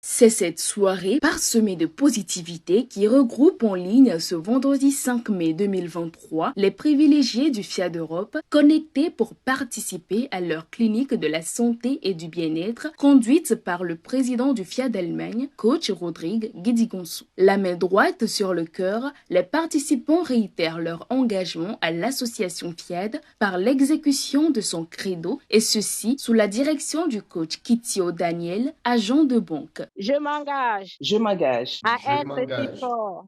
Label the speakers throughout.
Speaker 1: C'est cette soirée parsemée de positivité qui regroupe en ligne ce vendredi 5 mai 2023 les privilégiés du FIAD Europe connectés pour participer à leur clinique de la santé et du bien-être conduite par le président du FIAD Allemagne, coach Rodrigue Guédigonsou. La main droite sur le cœur, les participants réitèrent leur engagement à l'association FIAD par l'exécution de son credo et ceci sous la direction du coach Kitio Daniel, agent de banque.
Speaker 2: Je m'engage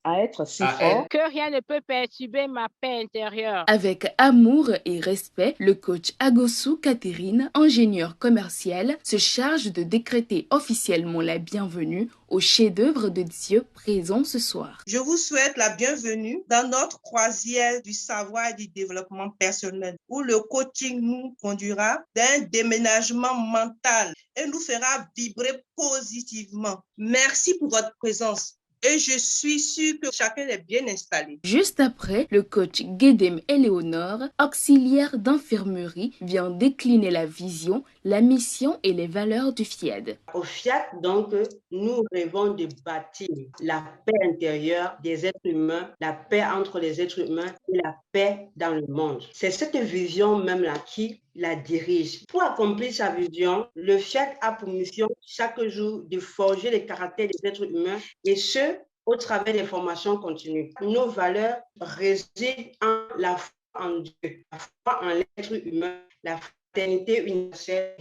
Speaker 2: à être si fort que rien ne peut perturber ma paix intérieure.
Speaker 1: Avec amour et respect, le coach Agosu Catherine, ingénieur commercial, se charge de décréter officiellement la bienvenue au chef-d'œuvre de Dieu présent ce soir.
Speaker 3: Je vous souhaite la bienvenue dans notre croisière du savoir et du développement personnel, où le coaching nous conduira d'un déménagement mental et nous fera vibrer positivement. Merci pour votre présence. Et je suis sûre que chacun est bien installé.
Speaker 1: Juste après, le coach Guédem Éléonore, auxiliaire d'infirmerie, vient décliner la vision, la mission et les valeurs du FIAD.
Speaker 4: Au FIAD, donc, nous rêvons de bâtir la paix intérieure des êtres humains, la paix entre les êtres humains et la paix dans le monde. C'est cette vision même-là qui la dirige. Pour accomplir sa vision, le FIAD a pour mission chaque jour de forger les caractères des êtres humains et ce, au travers des formations continues. Nos valeurs résident en la foi en Dieu, la foi en l'être humain, la fraternité universelle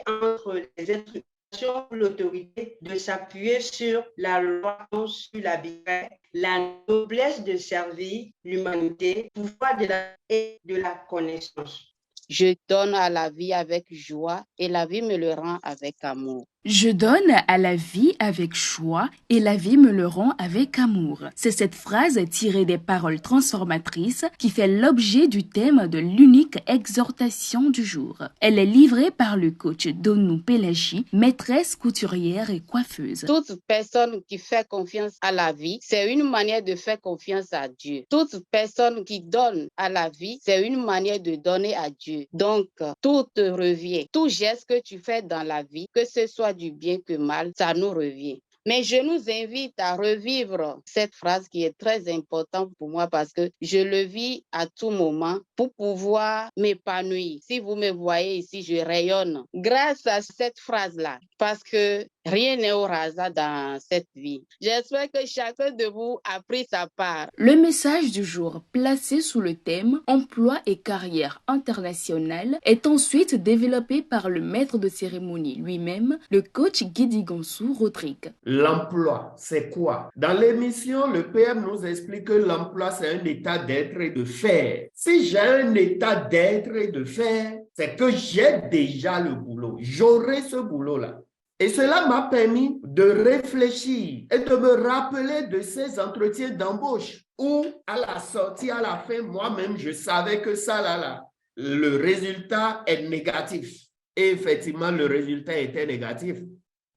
Speaker 4: entre les êtres humains, l'autorité de s'appuyer sur la loi, sur la bière, la noblesse de servir l'humanité, pouvoir de la et de la connaissance.
Speaker 5: Je donne à la vie avec joie et la vie me le rend avec amour.
Speaker 1: Je donne à la vie avec choix et la vie me le rend avec amour. C'est cette phrase tirée des paroles transformatrices qui fait l'objet du thème de l'unique exhortation du jour. Elle est livrée par le coach Donou Pelagie, maîtresse couturière et coiffeuse.
Speaker 5: Toute personne qui fait confiance à la vie, c'est une manière de faire confiance à Dieu. Toute personne qui donne à la vie, c'est une manière de donner à Dieu. Donc, tout te revient. Tout geste que tu fais dans la vie, que ce soit du bien que mal, ça nous revient. Mais je nous invite à revivre cette phrase qui est très importante pour moi parce que je le vis à tout moment pour pouvoir m'épanouir. Si vous me voyez ici, je rayonne grâce à cette phrase-là parce que rien n'est au hasard dans cette vie. J'espère que chacun de vous a pris sa part.
Speaker 1: Le message du jour, placé sous le thème Emploi et carrière internationale, est ensuite développé par le maître de cérémonie lui-même, le coach Guédigonsou Rodrigue.
Speaker 6: L'emploi, c'est quoi? Dans l'émission, le PM nous explique que l'emploi, c'est un état d'être et de faire. Si j'ai un état d'être et de faire, c'est que j'ai déjà le boulot. J'aurai ce boulot-là. Et cela m'a permis de réfléchir et de me rappeler de ces entretiens d'embauche où, à la sortie, à la fin, moi-même, je savais que ça, là, le résultat est négatif. Et effectivement, le résultat était négatif.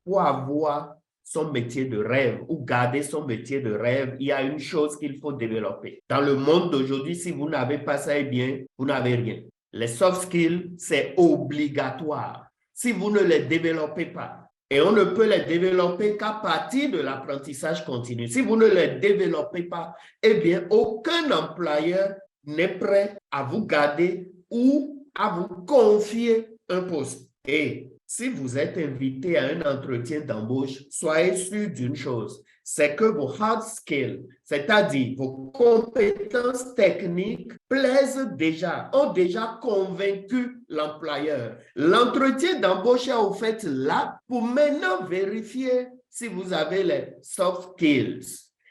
Speaker 6: Pour avoir son métier de rêve ou garder son métier de rêve, il y a une chose qu'il faut développer. Dans le monde d'aujourd'hui, si vous n'avez pas ça, eh bien, vous n'avez rien. Les soft skills, c'est obligatoire. Si vous ne les développez pas, et on ne peut les développer qu'à partir de l'apprentissage continu. Si vous ne les développez pas, eh bien, aucun employeur n'est prêt à vous garder ou à vous confier un poste. Et si vous êtes invité à un entretien d'embauche, soyez sûr d'une chose, c'est que vos hard skills, c'est-à-dire vos compétences techniques, ont déjà convaincu l'employeur. L'entretien d'embauche est au fait là pour maintenant vérifier si vous avez les soft skills.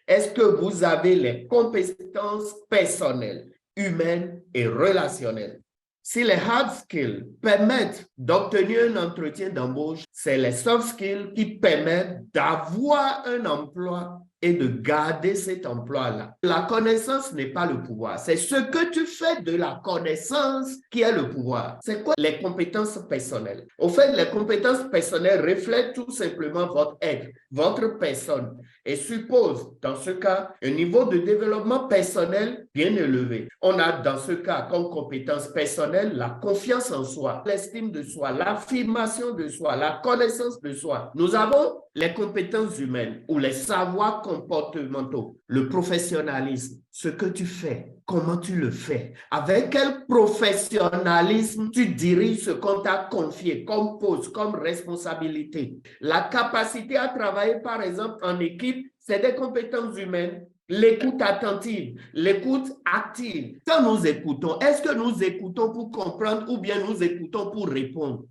Speaker 6: Est-ce que vous avez les compétences personnelles, humaines et relationnelles? Si les hard skills permettent d'obtenir un entretien d'embauche, c'est les soft skills qui permettent d'avoir un emploi et de garder cet emploi-là. La connaissance n'est pas le pouvoir. C'est ce que tu fais de la connaissance qui est le pouvoir. C'est quoi les compétences personnelles? Au fait, les compétences personnelles reflètent tout simplement votre être, votre personne. et suppose, dans ce cas, un niveau de développement personnel bien élevé. On a dans ce cas comme compétence personnelle la confiance en soi, l'estime de soi, l'affirmation de soi, la connaissance de soi. Nous avons les compétences humaines ou les savoirs comportementaux, le professionnalisme, ce que tu fais, comment tu le fais, avec quel professionnalisme tu diriges ce qu'on t'a confié comme poste, comme responsabilité. La capacité à travailler, par exemple, en équipe, c'est des compétences humaines. L'écoute attentive, l'écoute active. Quand nous écoutons, est-ce que nous écoutons pour comprendre ou bien nous écoutons pour répondre?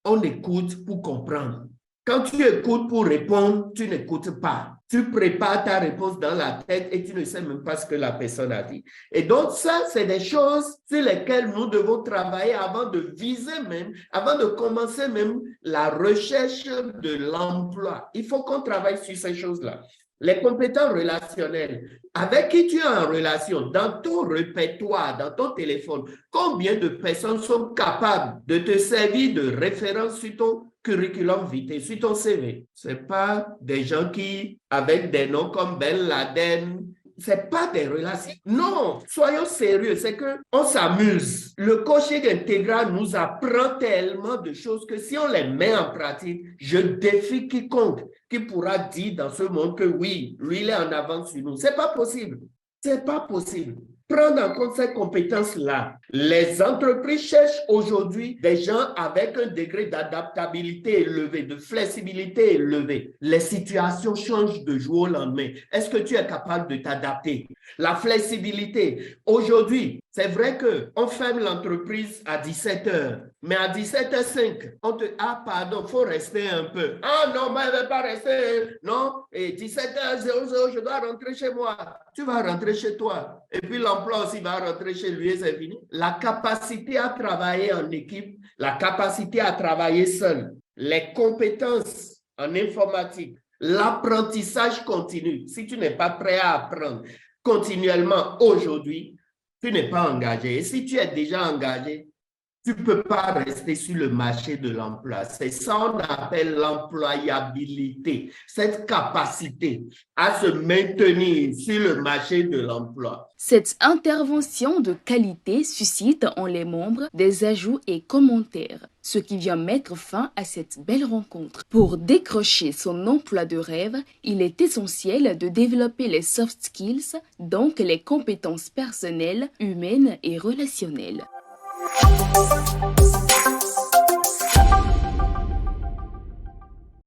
Speaker 6: On écoute pour comprendre. Quand tu écoutes pour répondre, tu n'écoutes pas. Tu prépares ta réponse dans la tête et tu ne sais même pas ce que la personne a dit. Et donc ça, c'est des choses sur lesquelles nous devons travailler avant de viser même, avant de commencer même la recherche de l'emploi. Il faut qu'on travaille sur ces choses-là. Les compétences relationnelles, avec qui tu es en relation, dans ton répertoire, dans ton téléphone, combien de personnes sont capables de te servir de référence sur ton curriculum vitae, sur ton CV? Ce n'est pas des gens qui, avec des noms comme Ben Laden, ce n'est pas des relations. Non, soyons sérieux, c'est qu'on s'amuse. Le coaching intégral nous apprend tellement de choses que si on les met en pratique, je défie quiconque qui pourra dire dans ce monde que oui, lui, il est en avance sur nous. Ce n'est pas possible. Ce n'est pas possible. Prendre en compte ces compétences-là. Les entreprises cherchent aujourd'hui des gens avec un degré d'adaptabilité élevé, de flexibilité élevée. Les situations changent de jour au lendemain. Est-ce que tu es capable de t'adapter? La flexibilité. Aujourd'hui, c'est vrai qu'on ferme l'entreprise à 17h, mais à 17h05, on te dit, ah pardon, il faut rester un peu. Ah non, mais je ne vais pas rester. Non, et 17h00, je dois rentrer chez moi. Tu vas rentrer chez toi. Et puis l'emploi aussi va rentrer chez lui et c'est fini. La capacité à travailler en équipe, la capacité à travailler seul, les compétences en informatique, l'apprentissage continu. Si tu n'es pas prêt à apprendre continuellement aujourd'hui, tu n'es pas engagé. Et si tu es déjà engagé, tu ne peux pas rester sur le marché de l'emploi. C'est ça qu'on appelle l'employabilité, cette capacité à se maintenir sur le marché de l'emploi.
Speaker 1: Cette intervention de qualité suscite en les membres des ajouts et commentaires, ce qui vient mettre fin à cette belle rencontre. Pour décrocher son emploi de rêve, il est essentiel de développer les soft skills, donc les compétences personnelles, humaines et relationnelles.